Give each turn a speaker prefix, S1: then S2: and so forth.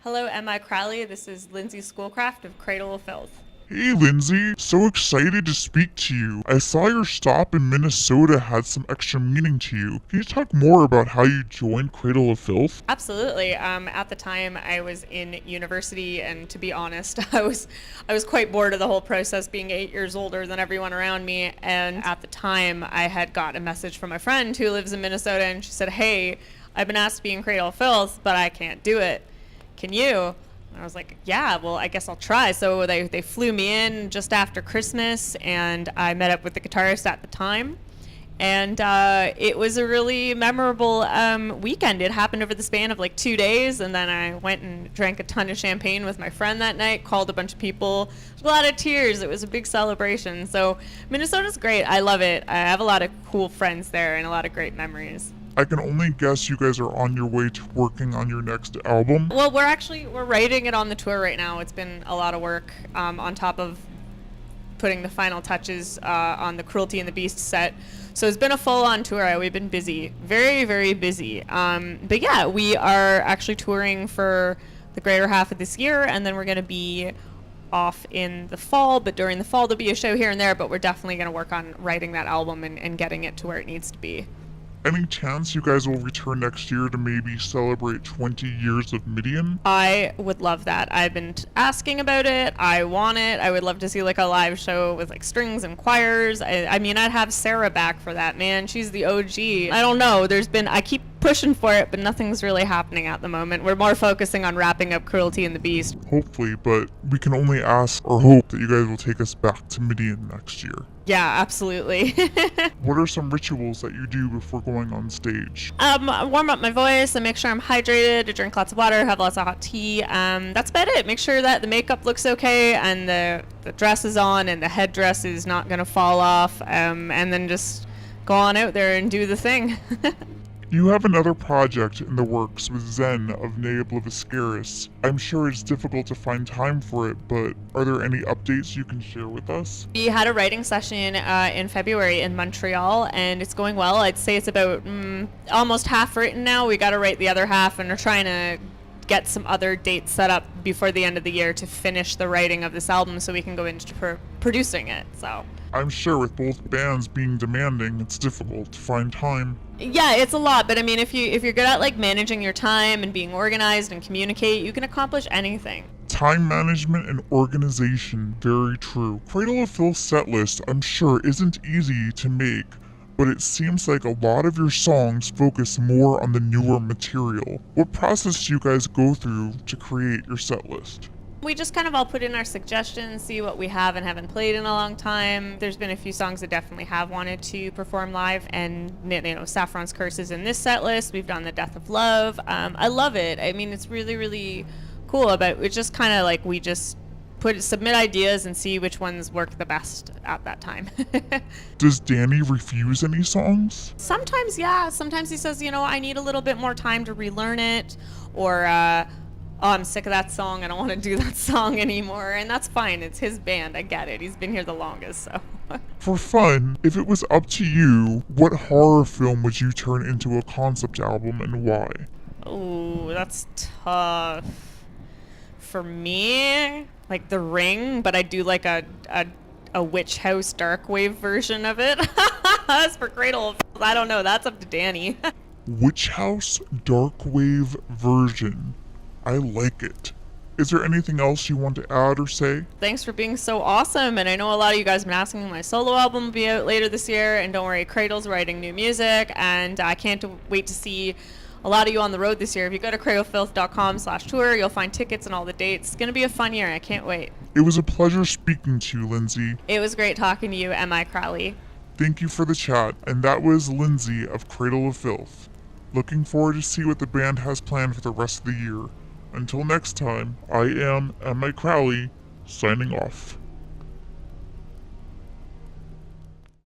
S1: Hello, M.I Crowley. This is Lindsay Schoolcraft of Cradle of Filth.
S2: Hey Lindsay, so excited to speak to you. I saw your stop in Minnesota had some extra meaning to you. Can you talk more about how you joined Cradle of Filth?
S1: Absolutely. At the time, I was in university, and to be honest, I was quite bored of the whole process, being 8 years older than everyone around me. And at the time, I had got a message from a friend who lives in Minnesota, and she said, "Hey, I've been asked to be in Cradle of Filth, but I can't do it. Can you?" And I was like, yeah, well, I guess I'll try. So they flew me in just after Christmas, and I met up with the guitarist at the time. And it was a really memorable weekend. It happened over the span of like 2 days, and then I went and drank a ton of champagne with my friend that night, called a bunch of people, a lot of tears. It was a big celebration. So Minnesota's great. I love it. I have a lot of cool friends there and a lot of great memories.
S2: I can only guess you guys are on your way to working on your next album.
S1: Well, we're writing it on the tour right now. It's been a lot of work on top of putting the final touches on the Cruelty and the Beast set. So it's been a full-on tour. We've been busy, very, very busy. But yeah, we are actually touring for the greater half of this year, and then we're going to be off in the fall. But during the fall, there'll be a show here and there, but we're definitely going to work on writing that album and getting it to where it needs to be.
S2: Any chance you guys will return next year to maybe celebrate 20 years of Midian?
S1: I would love that. I've been asking about it. I want it. I would love to see like a live show with like strings and choirs. I mean, I'd have Sarah back for that, man. She's the OG. I don't know. I keep pushing for it, but nothing's really happening at the moment. We're more focusing on wrapping up Cruelty and the Beast.
S2: Hopefully, but we can only ask or hope that you guys will take us back to Midian next year.
S1: Yeah, absolutely.
S2: What are some rituals that you do before going on stage?
S1: I warm up my voice. I make sure I'm hydrated. I drink lots of water, have lots of hot tea. That's about it. Make sure that the makeup looks okay and the dress is on and the headdress is not going to fall off. And then just go on out there and do the thing.
S2: You have another project in the works with Xenoyr of Ne Obliviscaris. I'm sure it's difficult to find time for it, but are there any updates you can share with us?
S1: We had a writing session in February in Montreal, and it's going well. I'd say it's about almost half written now. We got to write the other half, and we're trying to get some other dates set up before the end of the year to finish the writing of this album so we can go into producing it. So
S2: I'm sure with both bands being demanding, it's difficult to find time.
S1: Yeah, it's a lot, but I mean, if you're good at like managing your time and being organized and communicate, you can accomplish anything.
S2: Time management and organization, very true. Cradle of Filth setlist, I'm sure, isn't easy to make, but it seems like a lot of your songs focus more on the newer material. What process do you guys go through to create your setlist?
S1: We just kind of all put in our suggestions, see what we have and haven't played in a long time. There's been a few songs that definitely have wanted to perform live, and Saffron's Curse is in this set list. We've done The Death of Love. I love it. I mean, it's really, really cool. But it's just kind of like we just submit ideas and see which ones work the best at that time.
S2: Does Danny refuse any songs?
S1: Sometimes, yeah. Sometimes he says, I need a little bit more time to relearn it, or oh, I'm sick of that song. I don't want to do that song anymore. And that's fine. It's his band. I get it. He's been here the longest, so.
S2: For fun, if it was up to you, what horror film would you turn into a concept album and why?
S1: Oh, that's tough. For me, like The Ring, but I do like a Witch House Darkwave version of it. As for Cradle of Filth, I don't know. That's up to Danny.
S2: Witch House Darkwave version. I like it. Is there anything else you want to add or say?
S1: Thanks for being so awesome. And I know a lot of you guys have been asking me, my solo album will be out later this year. And don't worry, Cradle's writing new music. And I can't wait to see a lot of you on the road this year. If you go to cradlefilth.com/tour, you'll find tickets and all the dates. It's going to be a fun year. I can't wait.
S2: It was a pleasure speaking to you, Lindsay.
S1: It was great talking to you, M.I Crowley.
S2: Thank you for the chat. And that was Lindsay of Cradle of Filth. Looking forward to see what the band has planned for the rest of the year. Until next time, I am M.I Crowley, signing off.